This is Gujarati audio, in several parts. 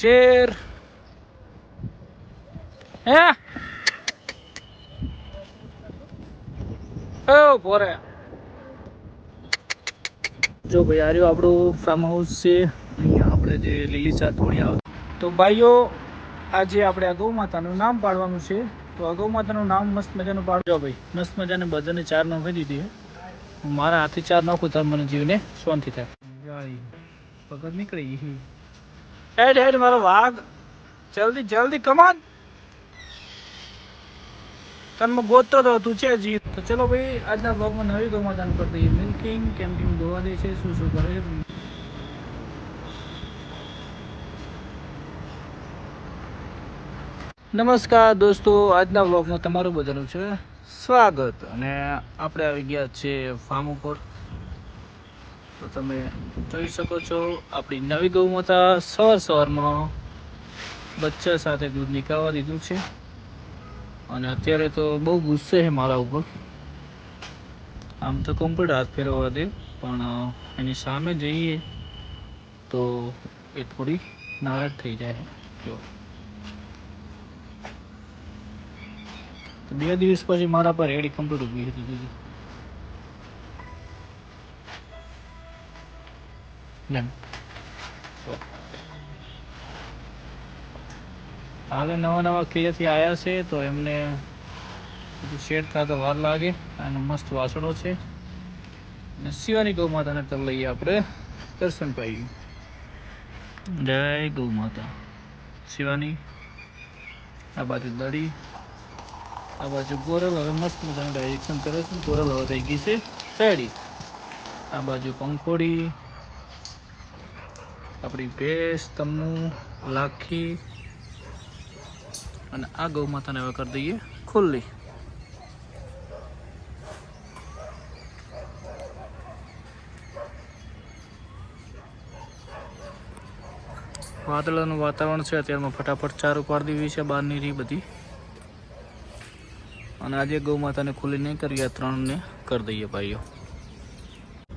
શેર હે ઓ પોરે જો ભાઈ આ રહ્યું આપણું ફાર્મ હાઉસ છે. અહીંયા આપણે જે લીલી ચા થોડી આવે તો ભાઈઓ આજે આપણે આ ગૌ માતાનું નામ પાડવાનું છે. તો આ ગૌ માતાનું નામ મસ્ત મજાનું પાડજો ભાઈ. મસ્ત મજાને બધાને ચાર નાખી દીધી હું મારા હાથે ચાર નાખું તાર મને જીવને શાંતિ થાય. પગત નીકળી હેડ હેડ મારો વાઘ જલ્દી જલ્દી કમાન તને ગોતતો તો તું છે જી. તો ચલો ભાઈ આજના બ્લોગમાં નવી ગૌ માતાનું કરી દઈએ મિલ્કિંગ કેમ કેમ દોવા દે છે શું શું કરે. નમસ્કાર દોસ્તો, આજના બ્લોગમાં તમારું બધાનું છે સ્વાગત. અને આપણે આવી ગયા છે ફાર્મ ઉપર. તો તમે જોઈ શકો છો આપણી નવી ગૌ માતા સવારમાં બચ્ચા સાથે દૂધ નીકાળવા દીધું છે. અને અત્યારે તો બહુ ગુસ્સે છે મારા ઉપર. આમ તો કમ્પ્લીટ હાથ ફેરવવા દે પણ એની સામે જઈએ તો એ થોડી નારાજ થઈ જાય. જો 2 દિવસ પછી મારા પર રેડી કમ્પ્લીટ ઊભી હતી. હાલે નવા ક્રિયાથી આવ્યા છે તો એમને શેડ થતા વાર લાગે. અને મસ્ત વાસણો છે. અને શિવાની ગૌ માતાને તો લઈએ આપણે દર્શન પાઈ. જય ગૌ માતા. શિવાની આ બાજુ દડી આ બાજુ ગોરલ. હવે મસ્ત મજાનું ડાયરેક્શન કરે છે. ગોરલ હવે થઈ ગઈ છે રેડી. આ બાજુ પંખોડી આપણી ભેંસ તમુ લાખી. અને આ ગૌ માતાને હવે કરી દઈએ ખુલ્લી. વાદળાનું વાતાવરણ છે અત્યારમાં. ફટાફટ ચારું પાડી દેવી છે બહારની રી બધી. અને આજે ગૌ માતાને ખુલ્લી નહીં કરી, આ 3ને કરી દઈએ ભાઈઓ.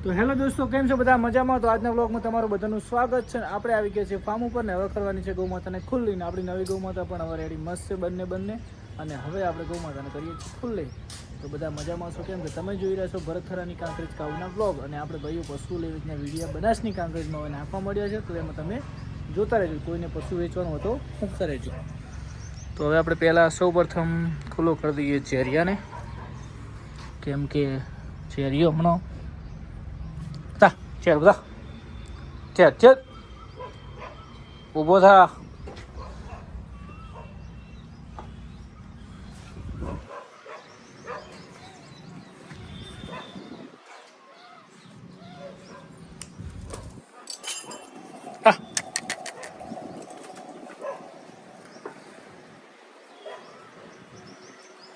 તો હેલો દોસ્તો, કેમ છો બધા? મજામાં? તો આજના વ્લોગમાં તમારું બધાનું સ્વાગત છે. આપણે આવી ગયા છીએ ફાર્મ ઉપર ને હવે કરવાની છે ગૌ માતાને ખુલ્લી. ને આપણી નવી ગૌ માતા પણ હવે રેડી મસ્ત છે બંને. અને હવે આપણે ગૌ માતાને કરીએ છીએ ખુલ્લી. તો બધા મજામાં છો? કેમ કે તમે જોઈ રહ્યા છો ભરતખરાની કાંકરેજ કાઉના વ્લોગ. અને આપણે ભાઈઓ પશુ લેવીના વિડીયા બનાસની કાંકરેજમાં હવે નાખવા મળ્યા છે. તો એમાં તમે જોતા રહેજો. કોઈને પશુ વેચવાનું હોય તો મૂકતા રહેજો. તો હવે આપણે પહેલાં સૌપ્રથમ ખુલ્લો કરી દઈએ ચેરિયાને. કેમ કે ચેરિયો હમણાં ચેર બધા ચેર ઊભો થા.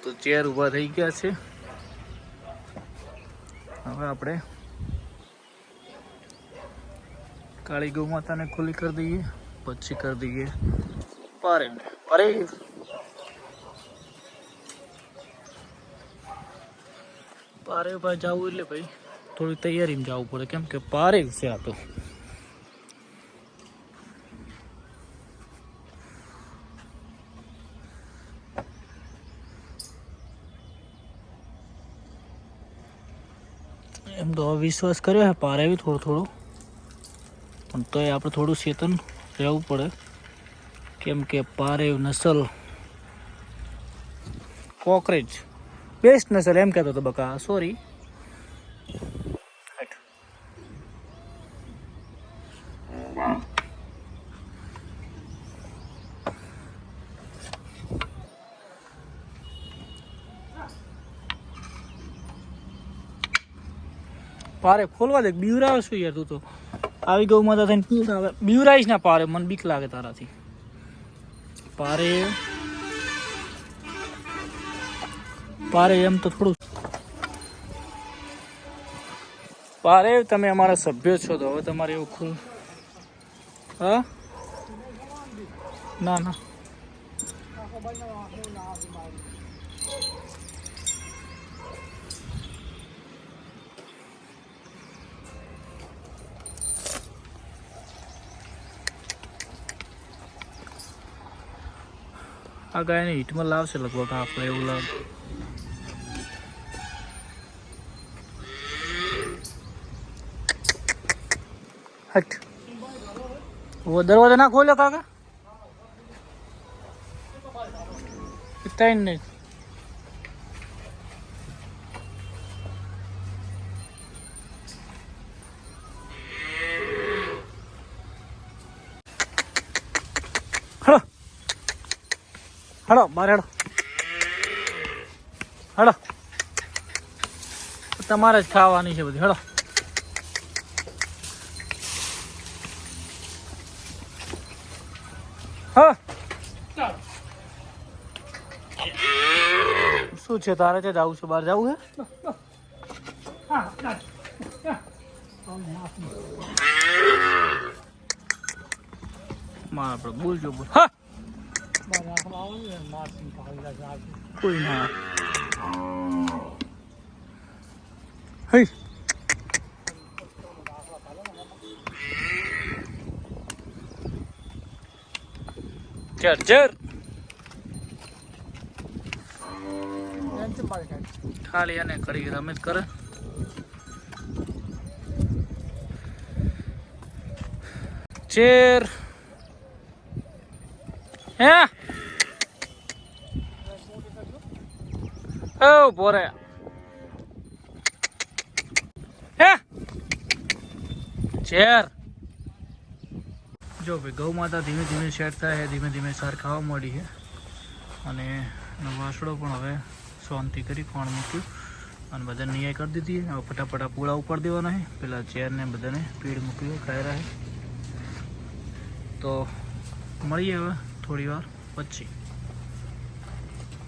તો ચેર ઊભા થઈ ગયા છે. હવે આપણે કાળી ગૌ માતાને ખુલ્લી કરી દઈએ. પછી કરી દઈએ પારે પારે પર જવું એટલે ભાઈ થોડી તૈયારીમાં જવું પડે. કેમ કે પારે છે આ તો. એમ તો વિશ્વાસ કર્યો હે પારે બી થોડું પણ તોય આપણે થોડું ચેતન રહેવું પડે. કેમ કે પારેવ નસલ કોકરેજ બેસ્ટ નસલ એમ કહેતો હતો બકા. સોરી. પારે ખોલવા દે. બીવરાવે શું યાર તું તો? આવી ગૌ માતા થઈને પીવરાવે. બીવરાઈશ ના પારે, મને બીક લાગે તારાથી. પારે એમ તો થોડું. પારે તમે અમારા સભ્ય છો તો હવે તમારે એવું ખુલ. હા ના આ ગાયને હીટમાં લાવશે લગભગ આપણે એવું લાગે. હટ वो दरवाजा ना खोले काका इतना ही नहीं. हलो हलो बाहर हलो हलो તમારે જ ખાવાની છે બધી. હલો હા શું છે તારે છે જવું છે બહાર જવું છે માં આપણે બોલજો બોલ હા કોઈ ના હઈ ચાર્જર ખાલી અને કરી રમેશ કરે ચેર હે ઓ બોરે હે ચેર જો ભાઈ ગૌ માતા ધીમે ધીમે સેટ થાય છે, ધીમે ધીમે સાર ખાવા મળી છે અને વાસડો પણ હવે શાંતિ કરી કોણ મૂક્યું અને બધાને નિયાય કરી દીધી. હવે ફટાફટ પૂળા ઉપર દેવાના છે. પેલા ચેરને બધાને પીડ મૂક્યું ખાઈ રહ્યા. તો મળીએ હવે થોડી વાર પછી.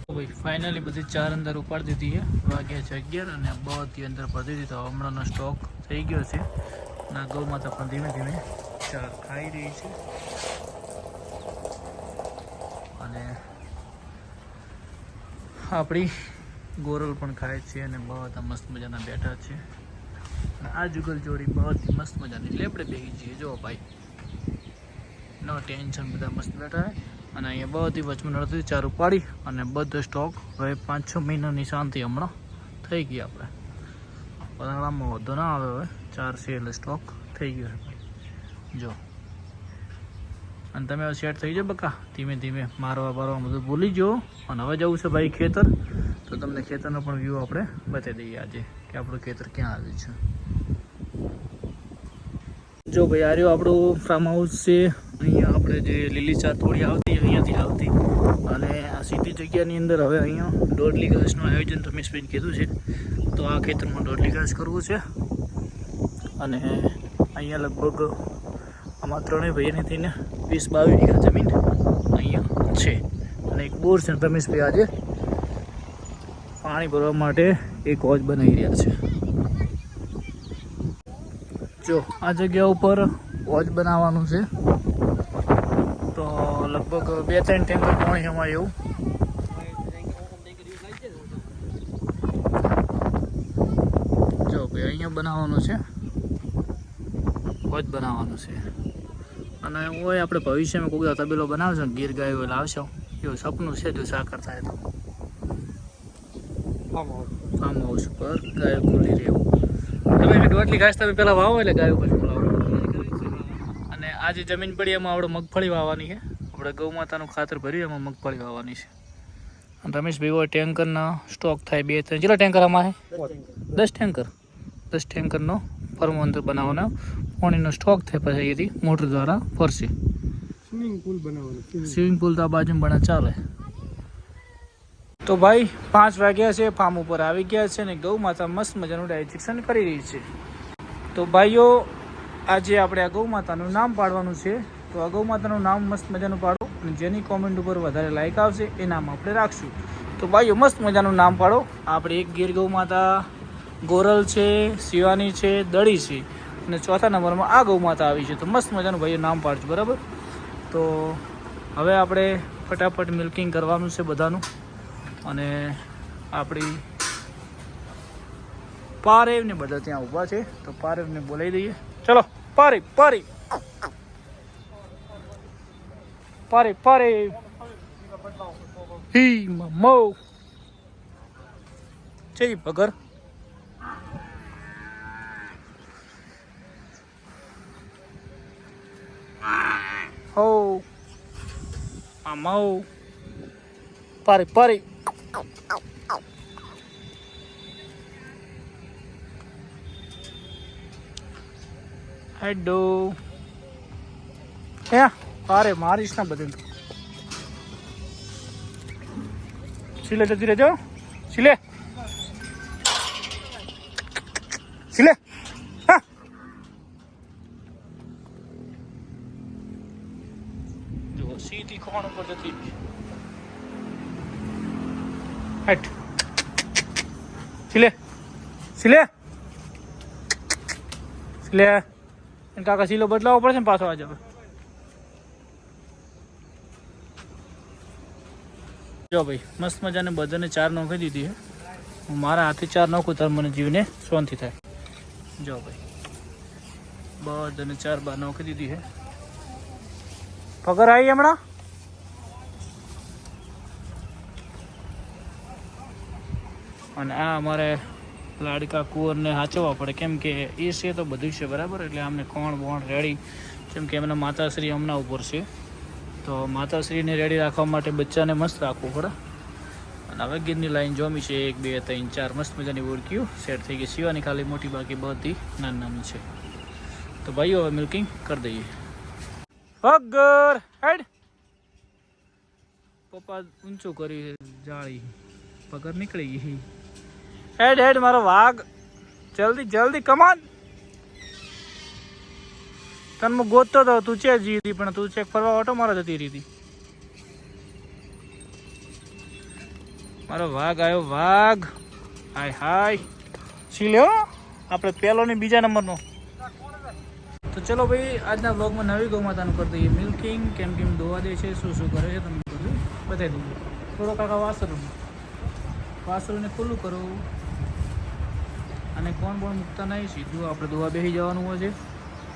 ભાઈ ફાઇનલી બધી ચાર અંદર ઉપાડી દીધી છે. વાગ્યા છે 11 અને બધી અંદર પડી દીધી. તો હમણાંનો સ્ટોક થઈ ગયો છે અને ગૌ માતા પણ ધીમે ધીમે ચાર ખાઈ રહી છે અને આપણી ગોરલ પણ ખાય છે અને બધા મસ્ત મજાના બેઠા છે. અને આ જુગલ જોડી બધી મસ્ત મજાની લેપડે બેસી છીએ. જો ભાઈ નો ટેન્શન, બધા મસ્ત બેઠા અને અહીંયા બધી વચમાં નડતી ચાર ઉપાડી અને બધો સ્ટોક હવે 5-6 મહિનાની શાંતિ હમણાં થઈ ગઈ. આપણે પરાણામાં વધુ ના આવે. હવે 4 છે એટલે સ્ટોક થઈ ગયો છે જો. અને તમે હવે સેટ થઈ જાઓ બકા ધીમે ધીમે મારવા બારવા બધું ભૂલી જાઓ. અને હવે જવું છે ભાઈ ખેતર. તો તમને ખેતરનો પણ વ્યૂ આપણે બતાવી દઈએ આજે કે આપણું ખેતર ક્યાં આવ્યું છે. જો ભાઈ આ રહ્યું આપણું ફાર્મ હાઉસ છે. અહીંયા આપણે જે લીલી ચાર થોડી આવતી અહીંયાથી આવતી અને આ સીધી જગ્યાની અંદર હવે અહીંયા 1.5 ઘાસનું આયોજન રમેશભાઈને કીધું છે. તો આ ખેતરમાં 1.5 ઘાસ કરવું છે અને અહીંયા લગભગ આમાં ત્રણેય ભાઈઓને થઈને 20-22 વીઘા જમીન અહીંયા છે અને એક બોર છે. રમેશભાઈ આજે પાણી ભરવા માટે એક હોજ બનાવી રહ્યા છે. જો આ જગ્યા ઉપર હોજ બનાવવાનું છે તો લગભગ 2-3 ટેન્કર પાણી એમાં એવું. જો ભાઈ અહીંયા બનાવવાનું છે, હોજ બનાવવાનું છે અને હોય આપણે ભવિષ્યમાં કોઈ તબેલો બનાવશો ગીર ગાય હોય લાવશો એવું સપનું છે. જો સાકર થાય તો ફાર્મ હાઉસ ઉપર ગાયો ખુલ્લી રહેવું. તમે 1.5 ઘાસ તમે પહેલાં વાવો એટલે ગાયો પછી બોલાવો. અને આ જે જમીન પડી એમાં આપણે મગફળી વાવવાની છે. આપણે ગૌ માતાનું ખાતર ભર્યું એમાં મગફળી વાવવાની છે. અને રમેશભાઈ હોય ટેન્કરના સ્ટોક થાય 2-3 કેટલા ટેન્કર આમાં છે? 10 ટેન્કરનો ફર્મ અંદર બનાવવાનો પાણીનો સ્ટોક થાય. પછી અહીંયાથી મોટર દ્વારા ફરશે. સ્વિમિંગ પુલ તો આ બાજુ બને ચાલે. તો ભાઈ 5 વાગ્યા છે, ફાર્મ ઉપર આવી ગયા છે અને ગૌ માતા મસ્ત મજાનું ડાયજેક્શન કરી રહી છે. તો ભાઈઓ આજે આપણે આ ગૌ માતાનું નામ પાડવાનું છે. તો આ ગૌ માતાનું નામ મસ્ત મજાનું પાડો અને જેની કોમેન્ટ ઉપર વધારે લાઈક આવશે એ નામ આપણે રાખશું. તો ભાઈઓ મસ્ત મજાનું નામ પાડો. આપણે એક ગીર ગૌ માતા ગોરલ છે, શિવાની છે, દળી છે અને ચોથા નંબરમાં આ ગૌ માતા આવી છે. તો મસ્ત મજાનું ભાઈઓ નામ પાડજો બરાબર. તો હવે આપણે ફટાફટ મિલ્કિંગ કરવાનું છે બધાનું અને આપણી પારેવને બધા ત્યાં ઊભા છે તો પારેવને બોલાવી દઈએ. ચલો પારેવ પારેવ પારેવ પારેવ હી મો છે પગર હો મામો પારી પારી હેડો હે અરે મારીશ ના બધું સિલે જતી રહેજો સિલે સિલે હા જો સીધી ખોણ ઉપર જતી હેટ સિલે સિલે સિલે કાકા સિલો બદલાવો પડશે ને પાછો આજે જો ભાઈ મસ્ત મજાને બધાને 4 નોખી દીધી છે હું મારા હાથે 4 નોખું ત્યારે મને જીવને શાંતિ થાય જો ભાઈ બધાને 4 બાર નોખી દીધી છે પગાર આવી હમણાં અને આ અમારે લાડકા કુંવરને સાચવવા પડે કેમ કે એ છે તો બધું છે બરાબર એટલે અમને કોણ બોણ રેડી કેમ કે એમના માતાશ્રી હમણાં ઉપર છે તો માતાશ્રીને રેડી રાખવા માટે બચ્ચાને મસ્ત રાખવું પડે અને હવે ગીરની લાઈન જોમી છે 1 2 3 4 મસ્ત મજાની ઓળખ્યું સેટ થઈ ગઈ સિવાની ખાલી મોટી બાકી બધી નાની નાની છે તો ભાઈઓ હવે મિલ્કિંગ કરી દઈએ પગર હેડ પપ્પા ઊંચું કરી જાળી પગર નીકળી ગઈ હેડ હેડ મારો વાઘ જલ્દી જલ્દી કમાન તને હું ગોતતો હતો તું ચેક જીતી પણ તું ચેક ફરવા ઓટો મારો જતી રહી હતી મારો વાઘ આવ્યો વાઘ હાય હાય સીલ્યો આપણે પહેલો ને બીજા નંબરનો તો ચલો ભાઈ આજના બ્લોગમાં નવી ગૌ માતાનું કરી દઈએ મિલ્કિંગ કેમ કેમ દોવા દે છે શું શું કરે છે તમને બધું બતાવી દઈએ થોડો કાકા વાસરુને ખુલ્લું કરો અને કોણ બોણ મૂકતા નહીં સીધું આપણે દોવા બેસી જવાનું હોય છે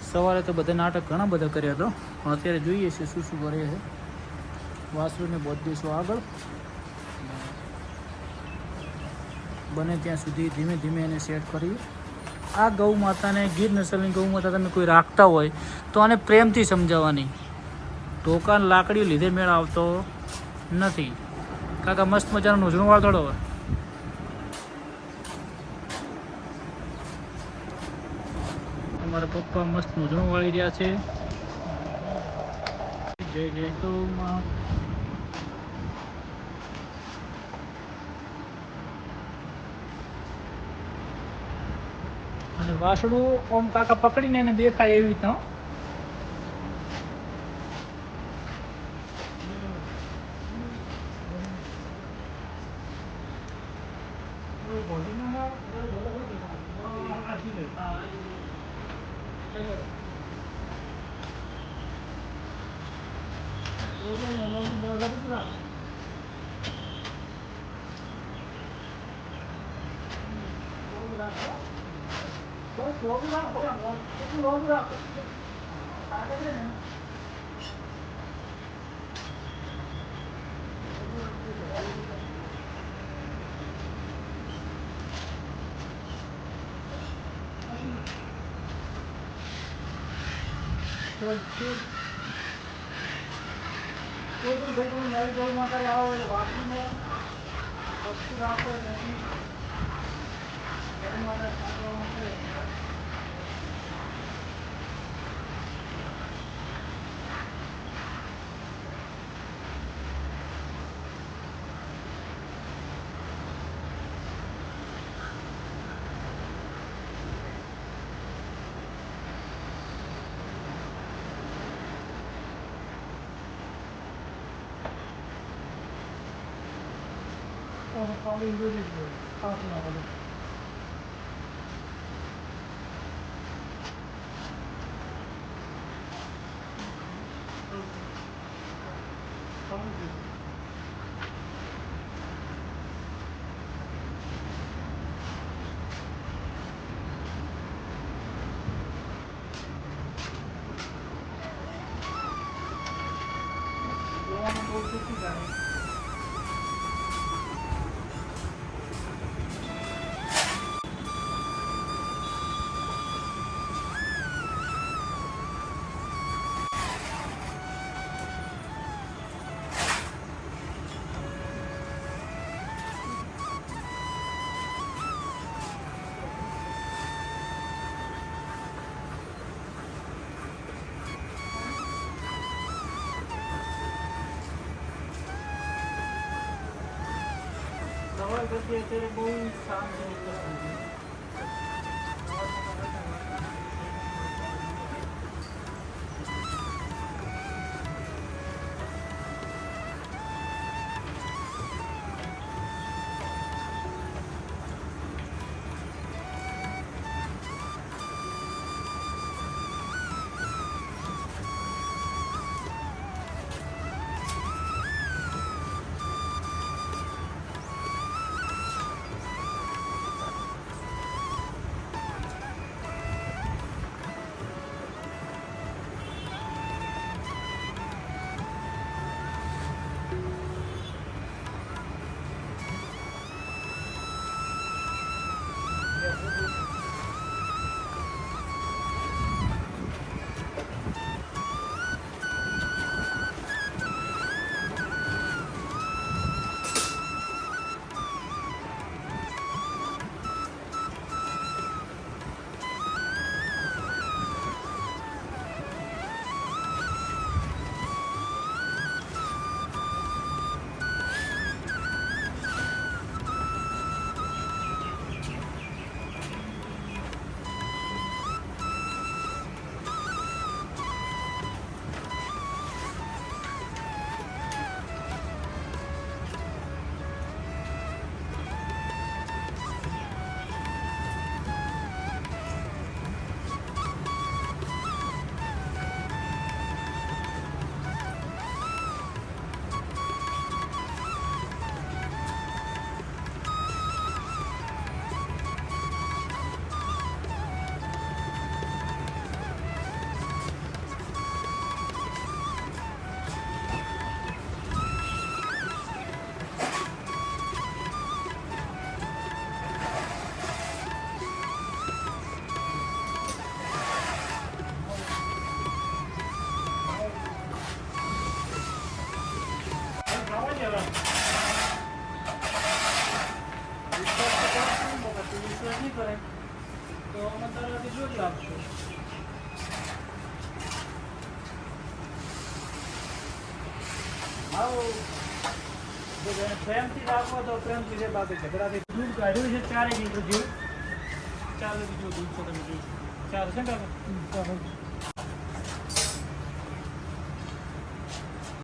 સવારે તો બધા નાટક ઘણા બધા કર્યા હતો પણ અત્યારે જોઈએ છે શું શું કરે છે વાસરુને બોધ દઈશું આગળ બને ત્યાં સુધી ધીમે ધીમે એને સેટ કરી આ ગૌ માતાને ગીર નસલની ગૌ માતા તમે કોઈ રાખતા હોય તો આને પ્રેમથી સમજાવવાની ટોકાન લાકડી લીધે મેળ આવતો નથી કાકા મસ્ત મજાનું નોજણું વાળો હોય મારા પપ્પા મસ્ત નોજણું વાળી રહ્યા છે જય જય ગૌ માં અને વાસણું ઓમ કાકા પકડીને એને દેખાય એવી રીતના સવાર કરતી અત્યારે બહુ શાંતિ છે. તો અમે તરવાથી જોડી આપશું. આવો પ્રેમથી રાખો તો પ્રેમથી છે, બાકી ઝઘડાથી દૂધ કાઢ્યું છે 4 લીટર જેવું. ચાલો બીજું દૂધ છે તમે જોઈ 4 છે ને.